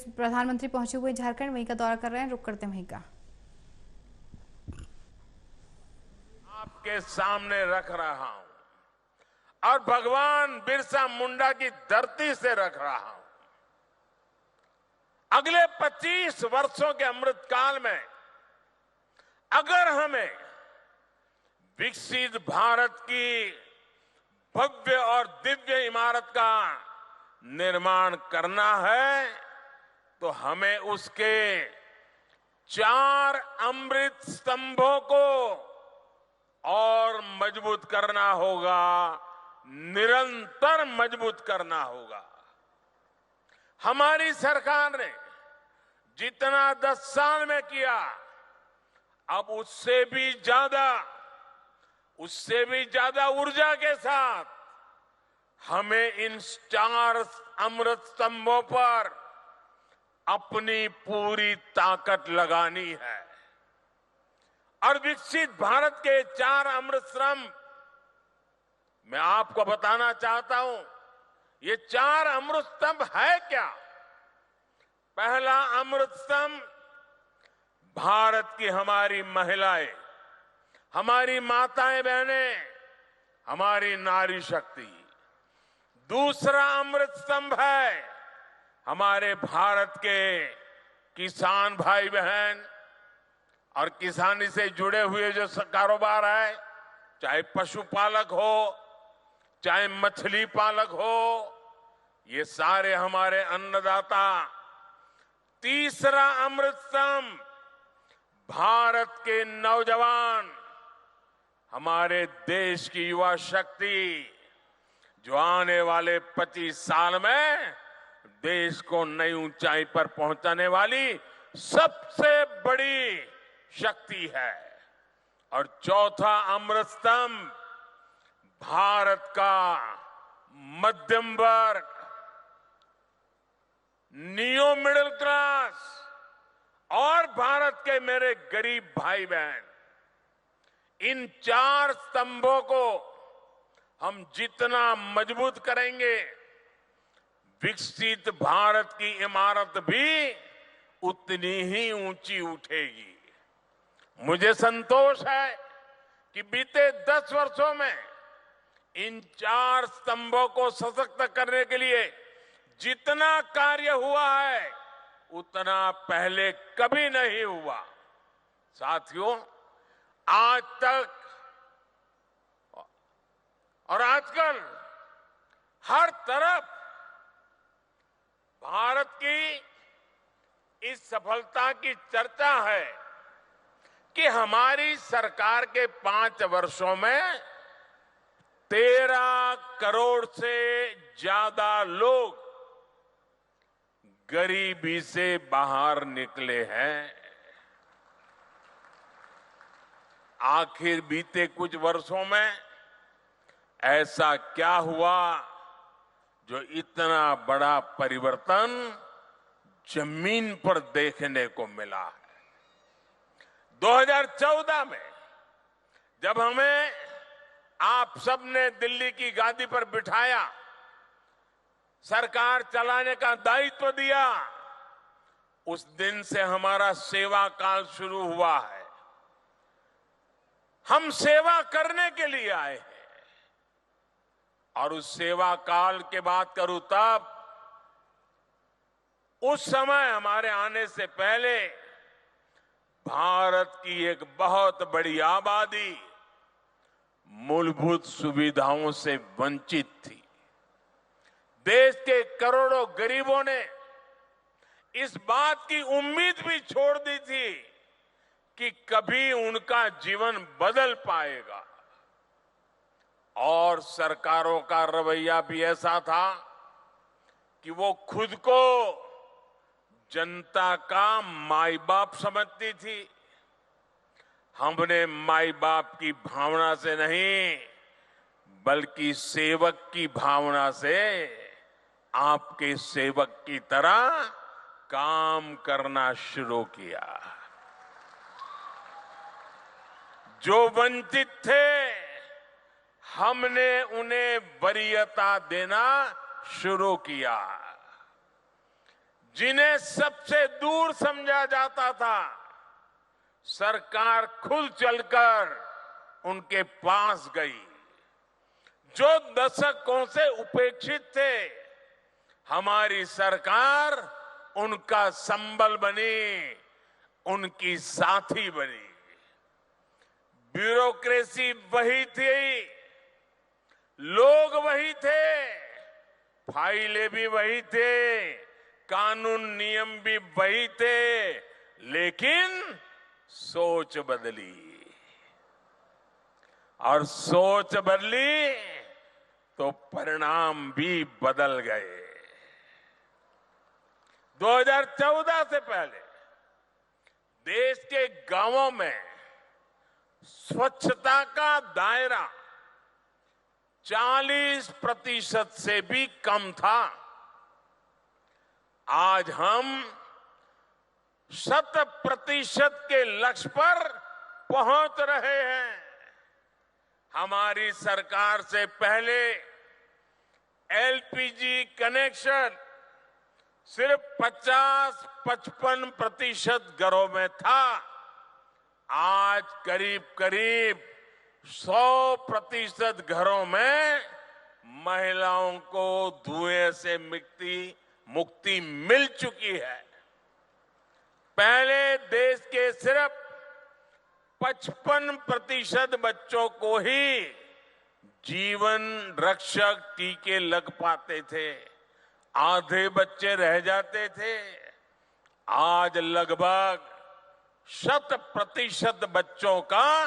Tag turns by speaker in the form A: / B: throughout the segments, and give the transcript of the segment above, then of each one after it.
A: प्रधानमंत्री पहुंचे हुए झारखंड, वहीं का दौरा कर रहे हैं। रुक करते हैं वहीं का।
B: आपके सामने रख रहा हूं और भगवान बिरसा मुंडा की धरती से रख रहा हूं। अगले 25 वर्षों के अमृतकाल में अगर हमें विकसित भारत की भव्य और दिव्य इमारत का निर्माण करना है तो हमें उसके 4 अमृत स्तंभों को और मजबूत करना होगा, निरंतर मजबूत करना होगा। हमारी सरकार ने जितना 10 साल में किया, अब उससे भी ज्यादा ऊर्जा के साथ हमें इन 4 अमृत स्तंभों पर अपनी पूरी ताकत लगानी है। और विकसित भारत के 4 अमृत स्तंभ मैं आपको बताना चाहता हूं, ये 4 अमृत स्तंभ है क्या? पहला अमृत स्तंभ भारत की हमारी महिलाएं, हमारी माताएं बहनें, हमारी नारी शक्ति। दूसरा अमृत स्तंभ है हमारे भारत के किसान भाई बहन और किसानी से जुड़े हुए जो कारोबार है, चाहे पशुपालक हो, चाहे मछली पालक हो, ये सारे हमारे अन्नदाता। तीसरा अमृत स्तंभ भारत के नौजवान, हमारे देश की युवा शक्ति, जो आने वाले 25 साल में देश को नई ऊंचाई पर पहुंचाने वाली सबसे बड़ी शक्ति है। और चौथा अमृत स्तंभ भारत का मध्यम वर्ग, नियो मिडिल क्लास और भारत के मेरे गरीब भाई बहन। इन 4 स्तंभों को हम जितना मजबूत करेंगे, विकसित भारत की इमारत भी उतनी ही ऊंची उठेगी। मुझे संतोष है कि बीते 10 वर्षों में इन 4 स्तंभों को सशक्त करने के लिए जितना कार्य हुआ है उतना पहले कभी नहीं हुआ। साथियों, आज तक और आजकल हर तरफ भारत की इस सफलता की चर्चा है कि हमारी सरकार के 5 वर्षों में 13 करोड़ से ज्यादा लोग गरीबी से बाहर निकले हैं। आखिर बीते कुछ वर्षों में ऐसा क्या हुआ जो इतना बड़ा परिवर्तन जमीन पर देखने को मिला है? 2014 में जब हमें आप सबने दिल्ली की गादी पर बिठाया, सरकार चलाने का दायित्व दिया, उस दिन से हमारा सेवा काल शुरू हुआ है। हम सेवा करने के लिए आए हैं और उस सेवा काल के बात करूं तब उस समय हमारे आने से पहले भारत की एक बहुत बड़ी आबादी मूलभूत सुविधाओं से वंचित थी। देश के करोड़ों गरीबों ने इस बात की उम्मीद भी छोड़ दी थी कि कभी उनका जीवन बदल पाएगा। और सरकारों का रवैया भी ऐसा था कि वो खुद को जनता का माई बाप समझती थी। हमने माई बाप की भावना से नहीं बल्कि सेवक की भावना से आपके सेवक की तरह काम करना शुरू किया। जो वंचित थे हमने उन्हें वरीयता देना शुरू किया। जिन्हें सबसे दूर समझा जाता था, सरकार खुद चलकर उनके पास गई। जो दशकों से उपेक्षित थे, हमारी सरकार उनका संबल बनी, उनकी साथी बनी। ब्यूरोक्रेसी वही थी, लोग वही थे, फाइलें भी वही थे, कानून नियम भी वही थे, लेकिन सोच बदली। और सोच बदली तो परिणाम भी बदल गए। 2014 से पहले देश के गांवों में स्वच्छता का दायरा 40% से भी कम था। आज हम 100% के लक्ष्य पर पहुंच रहे हैं। हमारी सरकार से पहले एलपीजी कनेक्शन सिर्फ 50-55% घरों में था। आज करीब करीब 100% घरों में महिलाओं को धुएं से मुक्ति मिल चुकी है। पहले देश के सिर्फ 55% बच्चों को ही जीवन रक्षक टीके लग पाते थे, आधे बच्चे रह जाते थे। आज लगभग 100% बच्चों का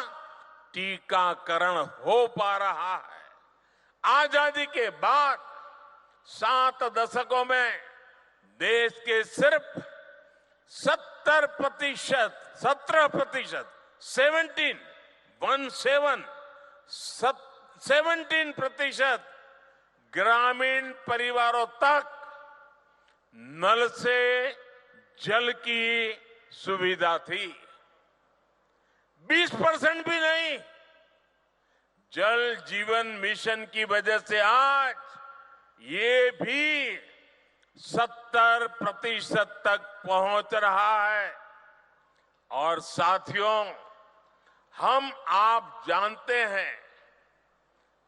B: टीकाकरण हो पा रहा है। आजादी के बाद 7 दशकों में देश के सिर्फ 17% ग्रामीण परिवारों तक नल से जल की सुविधा थी। 20% भी नहीं। जल जीवन मिशन की वजह से आज ये भी 70% तक पहुंच रहा है। और साथियों, हम आप जानते हैं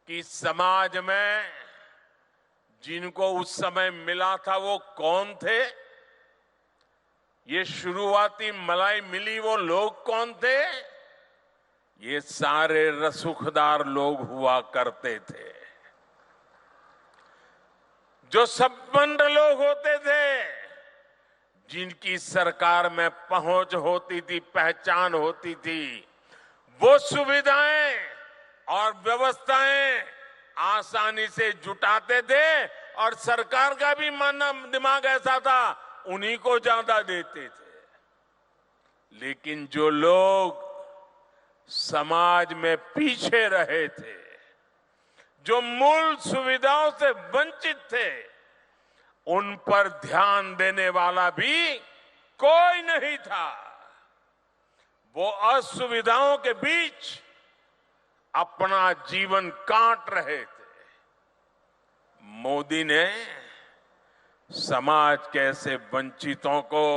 B: कि समाज में जिनको उस समय मिला था वो कौन थे? ये शुरुआती मलाई मिली वो लोग कौन थे? ये सारे रसूखदार लोग हुआ करते थे। जो संपन्न लोग होते थे, जिनकी सरकार में पहुंच होती थी, पहचान होती थी, वो सुविधाएं और व्यवस्थाएं आसानी से जुटाते थे और सरकार का भी दिमाग ऐसा था, उन्हीं को ज्यादा देते थे। लेकिन जो लोग समाज में पीछे रहे थे, जो मूल सुविधाओं से वंचित थे, उन पर ध्यान देने वाला भी कोई नहीं था। वो असुविधाओं के बीच अपना जीवन काट रहे थे। मोदी ने समाज के ऐसे वंचितों को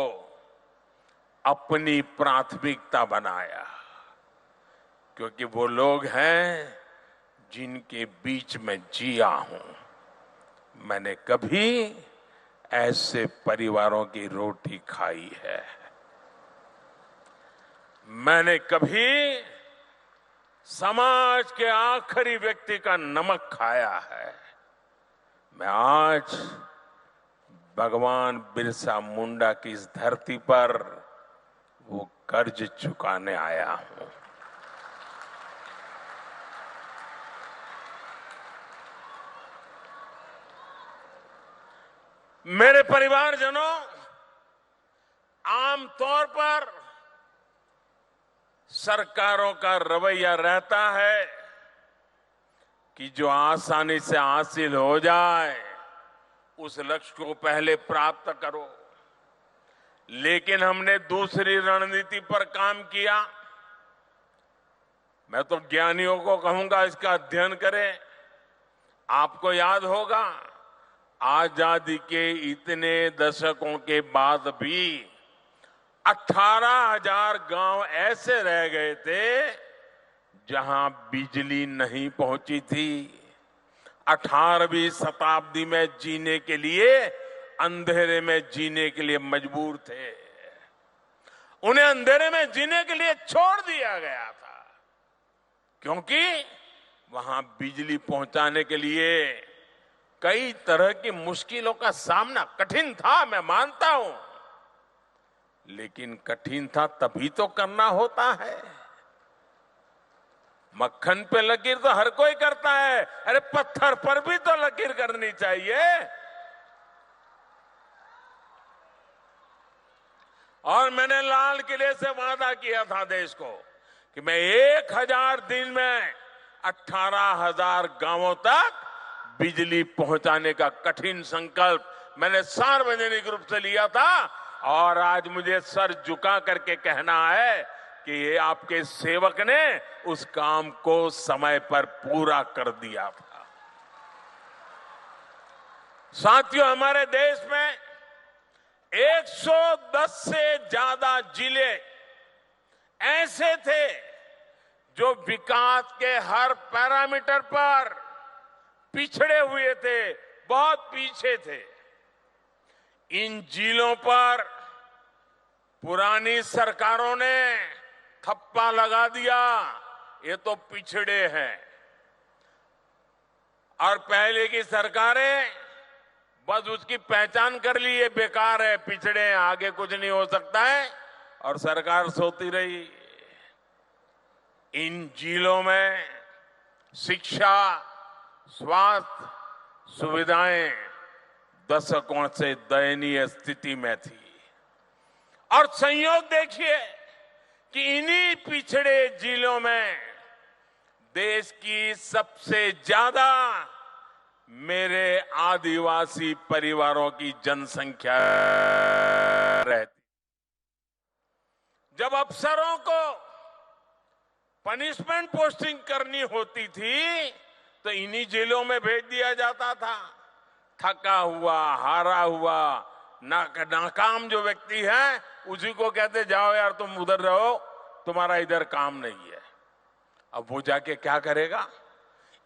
B: अपनी प्राथमिकता बनाया, क्योंकि वो लोग हैं जिनके बीच में जिया हूं। मैंने कभी ऐसे परिवारों की रोटी खाई है। मैंने कभी समाज के आखिरी व्यक्ति का नमक खाया है। मैं आज भगवान बिरसा मुंडा की इस धरती पर वो कर्ज चुकाने आया हूं। मेरे परिवारजनों, आमतौर पर सरकारों का रवैया रहता है कि जो आसानी से हासिल हो जाए उस लक्ष्य को पहले प्राप्त करो। लेकिन हमने दूसरी रणनीति पर काम किया। मैं तो ज्ञानियों को कहूंगा इसका अध्ययन करें। आपको याद होगा, आजादी के इतने दशकों के बाद भी 18,000 गांव ऐसे रह गए थे जहां बिजली नहीं पहुंची थी। 18वीं शताब्दी में जीने के लिए अंधेरे में जीने के लिए मजबूर थे। उन्हें अंधेरे में जीने के लिए छोड़ दिया गया था, क्योंकि वहां बिजली पहुंचाने के लिए कई तरह की मुश्किलों का सामना कठिन था, मैं मानता हूं, लेकिन कठिन था तभी तो करना होता है। मक्खन पे लकीर तो हर कोई करता है, अरे पत्थर पर भी तो लकीर करनी चाहिए। और मैंने लाल किले से वादा किया था देश को कि मैं 1000 दिन में 18,000 गांवों तक बिजली पहुंचाने का कठिन संकल्प मैंने सार्वजनिक रूप से लिया था। और आज मुझे सर झुका करके कहना है कि ये आपके सेवक ने उस काम को समय पर पूरा कर दिया था। साथियों, हमारे देश में 110 से ज्यादा जिले ऐसे थे जो विकास के हर पैरामीटर पर पिछड़े हुए थे, बहुत पीछे थे। इन जिलों पर पुरानी सरकारों ने ठप्पा लगा दिया, ये तो पिछड़े हैं। और पहले की सरकारें बस उसकी पहचान कर ली, ये बेकार है, पिछड़े हैं, आगे कुछ नहीं हो सकता है, और सरकार सोती रही। इन जिलों में शिक्षा, स्वास्थ्य सुविधाएं दशकों से दयनीय स्थिति में थी। और संयोग देखिए कि इन्हीं पिछड़े जिलों में देश की सबसे ज्यादा मेरे आदिवासी परिवारों की जनसंख्या रहती। जब अफसरों को पनिशमेंट पोस्टिंग करनी होती थी तो इन्हीं जेलों में भेज दिया जाता था। थका हुआ, हारा हुआ, नाकाम जो व्यक्ति है उसी को कहते जाओ यार तुम उधर रहो, तुम्हारा इधर काम नहीं है। अब वो जाके क्या करेगा?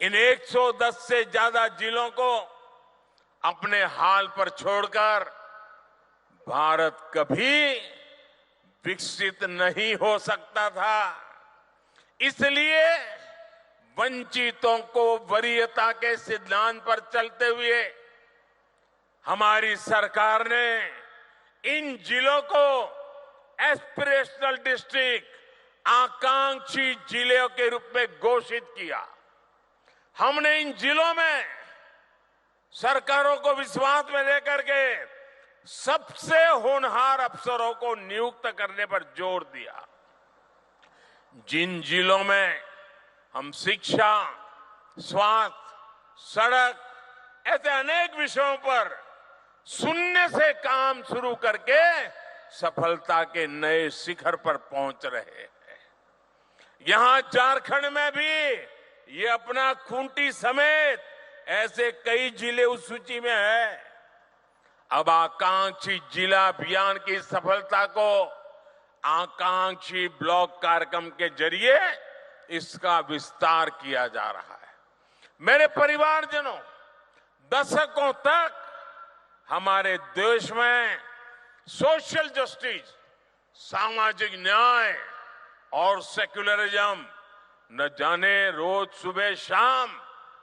B: इन 110 से ज्यादा जिलों को अपने हाल पर छोड़कर भारत कभी विकसित नहीं हो सकता था। इसलिए वंचितों को वरीयता के सिद्धांत पर चलते हुए हमारी सरकार ने इन जिलों को एस्पिरेशनल डिस्ट्रिक्ट, आकांक्षी जिलों के रूप में घोषित किया। हमने इन जिलों में सरकारों को विश्वास में लेकर के सबसे होनहार अफसरों को नियुक्त करने पर जोर दिया। जिन जिलों में हम शिक्षा, स्वास्थ्य, सड़क ऐसे अनेक विषयों पर शून्य से काम शुरू करके सफलता के नए शिखर पर पहुंच रहे हैं। यहां झारखंड में भी ये अपना खूंटी समेत ऐसे कई जिले उस सूची में है। अब आकांक्षी जिला अभियान की सफलता को आकांक्षी ब्लॉक कार्यक्रम के जरिए इसका विस्तार किया जा रहा है। मेरे परिवारजनों, दशकों तक हमारे देश में सोशल जस्टिस, सामाजिक न्याय और सेक्युलरिज्म न जाने रोज सुबह शाम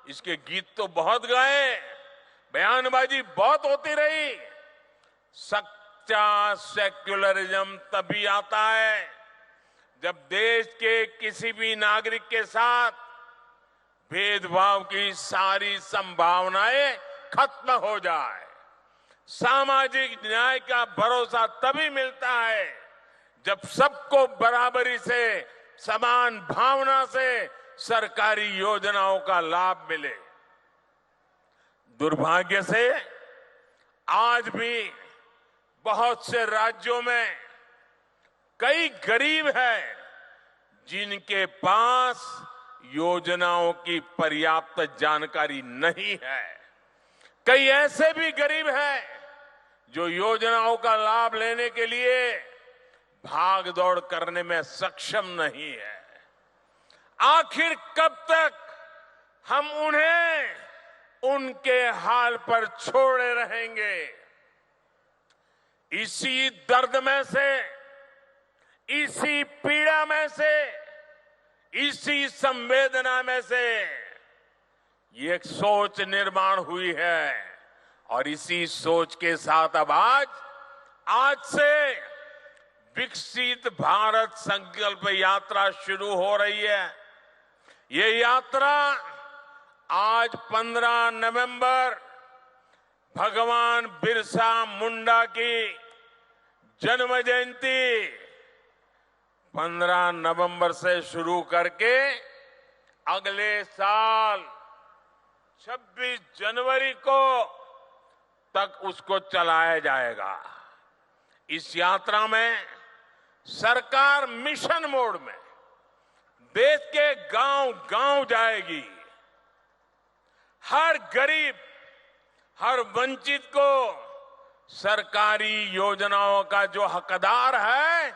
B: इसके गीत तो बहुत गाए, बयानबाजी बहुत होती रही। सच्चा सेक्युलरिज्म तभी आता है जब देश के किसी भी नागरिक के साथ भेदभाव की सारी संभावनाएं खत्म हो जाए। सामाजिक न्याय का भरोसा तभी मिलता है जब सबको बराबरी से, समान भावना से सरकारी योजनाओं का लाभ मिले। दुर्भाग्य से आज भी बहुत से राज्यों में कई गरीब हैं जिनके पास योजनाओं की पर्याप्त जानकारी नहीं है। कई ऐसे भी गरीब हैं जो योजनाओं का लाभ लेने के लिए भाग दौड़ करने में सक्षम नहीं है। आखिर कब तक हम उन्हें उनके हाल पर छोड़े रहेंगे? इसी दर्द में से, इसी पीड़ा में से, इसी संवेदना में से ये एक सोच निर्माण हुई है और इसी सोच के साथ अब आज से विकसित भारत संकल्प यात्रा शुरू हो रही है। ये यात्रा आज 15 नवंबर भगवान बिरसा मुंडा की जन्म जयंती 15 नवंबर से शुरू करके अगले साल 26 जनवरी को तक उसको चलाया जाएगा। इस यात्रा में सरकार मिशन मोड में देश के गांव-गांव जाएगी। हर गरीब, हर वंचित को सरकारी योजनाओं का जो हकदार है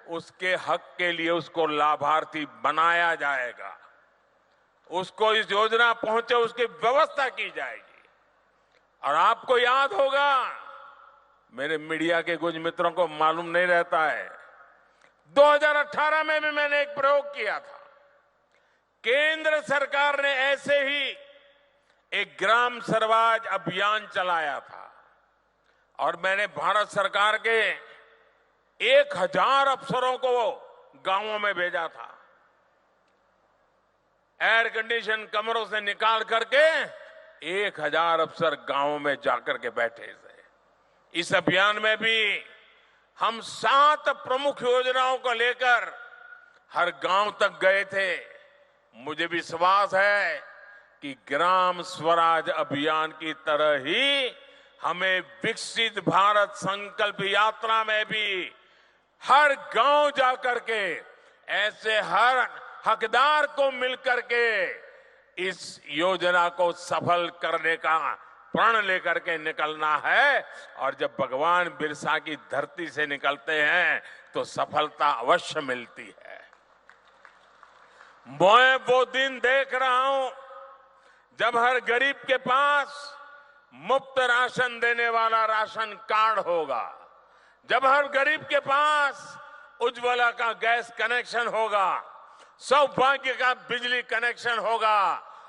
B: उसके हक के लिए उसको लाभार्थी बनाया जाएगा। उसको इस योजना पहुंचे उसकी व्यवस्था की जाएगी। और आपको याद होगा, मेरे मीडिया के कुछ मित्रों को मालूम नहीं रहता है, 2018 में भी मैंने एक प्रयोग किया था। केंद्र सरकार ने ऐसे ही एक ग्राम स्वराज अभियान चलाया था और मैंने भारत सरकार के 1000 अफसरों को गांवों में भेजा था। एयर कंडीशन कमरों से निकाल करके 1000 अफसर गांवों में जाकर के बैठे थे। इस अभियान में भी हम 7 प्रमुख योजनाओं को लेकर हर गांव तक गए थे। मुझे विश्वास है कि ग्राम स्वराज अभियान की तरह ही हमें विकसित भारत संकल्प यात्रा में भी हर गांव जाकर के ऐसे हर हकदार को मिलकर के इस योजना को सफल करने का प्रण लेकर के निकलना है। और जब भगवान बिरसा की धरती से निकलते हैं तो सफलता अवश्य मिलती है। मैं वो दिन देख रहा हूं जब हर गरीब के पास मुफ्त राशन देने वाला राशन कार्ड होगा, जब हर गरीब के पास उज्ज्वला का गैस कनेक्शन होगा, सौभाग्य का बिजली कनेक्शन होगा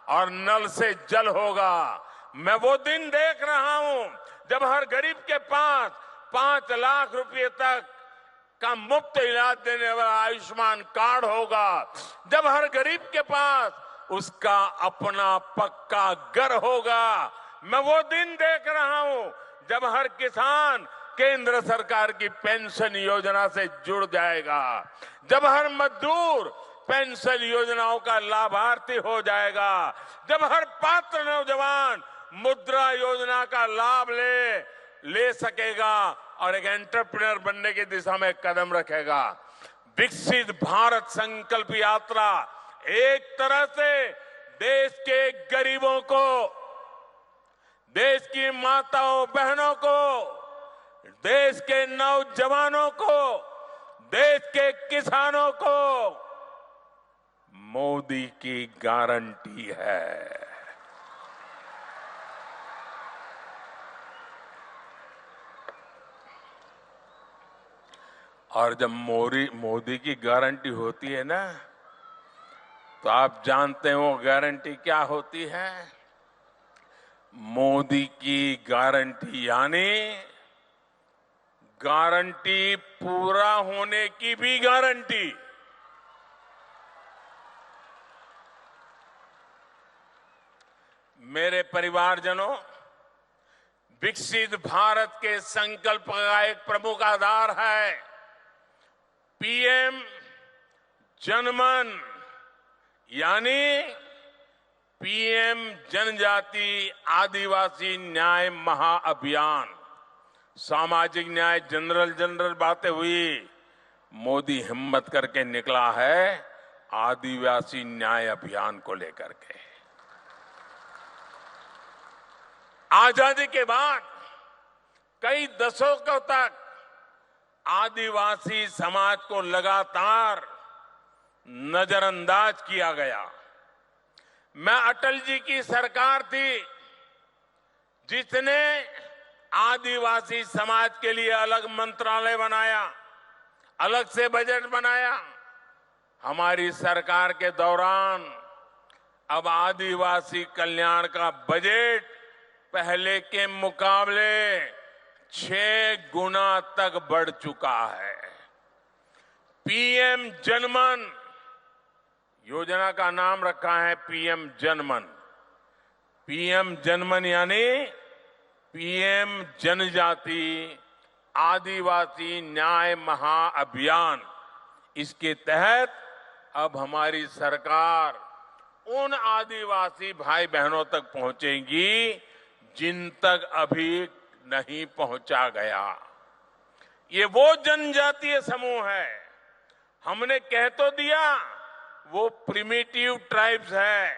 B: और नल से जल होगा। मैं वो दिन देख रहा हूं जब हर गरीब के पास 5 लाख रुपए तक का मुफ्त इलाज देने वाला आयुष्मान कार्ड होगा, जब हर गरीब के पास उसका अपना पक्का घर होगा। मैं वो दिन देख रहा हूं जब हर किसान केंद्र सरकार की पेंशन योजना से जुड़ जाएगा, जब हर मजदूर पेंशन योजनाओं का लाभार्थी हो जाएगा, जब हर पात्र नौजवान मुद्रा योजना का लाभ ले सकेगा और एक एंटरप्रेन्योर बनने की दिशा में कदम रखेगा। विकसित भारत संकल्प यात्रा एक तरह से देश के गरीबों को, देश की माताओं बहनों को, देश के नौजवानों को, देश के किसानों को मोदी की गारंटी है। और जब मोदी की गारंटी होती है ना, तो आप जानते हैं वो गारंटी क्या होती है? मोदी की गारंटी यानी गारंटी पूरा होने की भी गारंटी। मेरे परिवारजनों, विकसित भारत के संकल्प का एक प्रमुख आधार है पीएम जनमन, यानी पीएम जनजाति आदिवासी न्याय महाअभियान। सामाजिक न्याय जनरल बातें हुई, मोदी हिम्मत करके निकला है आदिवासी न्याय अभियान को लेकर के। आजादी के बाद कई दशकों तक आदिवासी समाज को लगातार नजरअंदाज किया गया। मैं अटल जी की सरकार थी जिसने आदिवासी समाज के लिए अलग मंत्रालय बनाया, अलग से बजट बनाया। हमारी सरकार के दौरान अब आदिवासी कल्याण का बजट पहले के मुकाबले 6 गुना तक बढ़ चुका है। पीएम जनमन योजना का नाम रखा है पीएम जनमन। पीएम जनमन यानी पीएम जनजाति आदिवासी न्याय महाअभियान। इसके तहत अब हमारी सरकार उन आदिवासी भाई बहनों तक पहुंचेगी जिन तक अभी नहीं पहुंचा गया। ये वो जनजातीय समूह है, हमने कह तो दिया वो प्रिमिटिव ट्राइब्स है,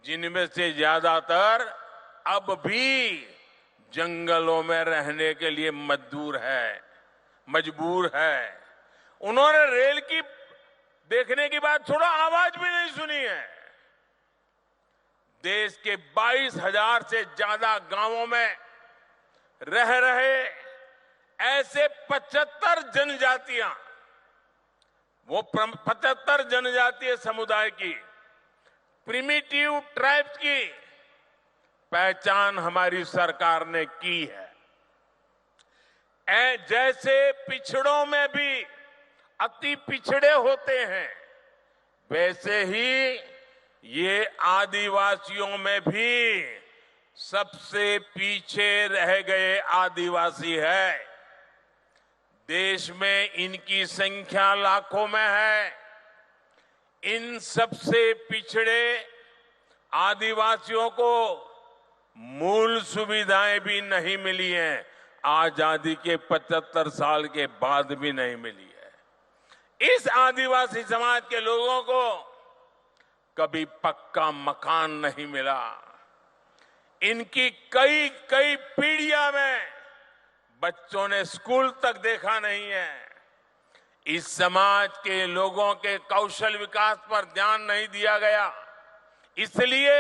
B: जिनमें से ज्यादातर अब भी जंगलों में रहने के लिए मजबूर है। उन्होंने रेल की देखने की बात छोड़ो, आवाज भी नहीं सुनी है। देश के 22,000 से ज्यादा गांवों में रह रहे ऐसे 75 जनजातियां, वो 75 जनजातीय समुदाय की प्रिमिटिव ट्राइब्स की पहचान हमारी सरकार ने की है। जैसे पिछड़ों में भी अति पिछड़े होते हैं, वैसे ही ये आदिवासियों में भी सबसे पीछे रह गए आदिवासी है। देश में इनकी संख्या लाखों में है। इन सबसे पिछड़े आदिवासियों को मूल सुविधाएं भी नहीं मिली हैं, आजादी के 75 साल के बाद भी नहीं मिली है। इस आदिवासी समाज के लोगों को कभी पक्का मकान नहीं मिला। इनकी कई पीढ़ियां में बच्चों ने स्कूल तक देखा नहीं है। इस समाज के लोगों के कौशल विकास पर ध्यान नहीं दिया गया। इसलिए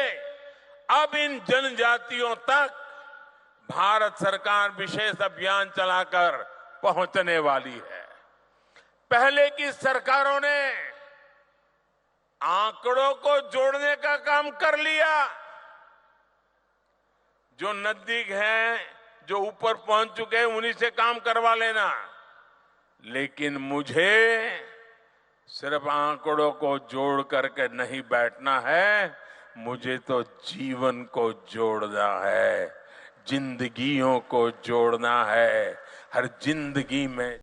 B: अब इन जनजातियों तक भारत सरकार विशेष अभियान चलाकर पहुंचने वाली है। पहले की सरकारों ने आंकड़ों को जोड़ने का काम कर लिया, जो नजदीक हैं, जो ऊपर पहुंच चुके हैं, उन्हीं से काम करवा लेना। लेकिन मुझे सिर्फ आंकड़ों को जोड़ करके नहीं बैठना है, मुझे तो जीवन को जोड़ना है, जिंदगियों को जोड़ना है। हर जिंदगी में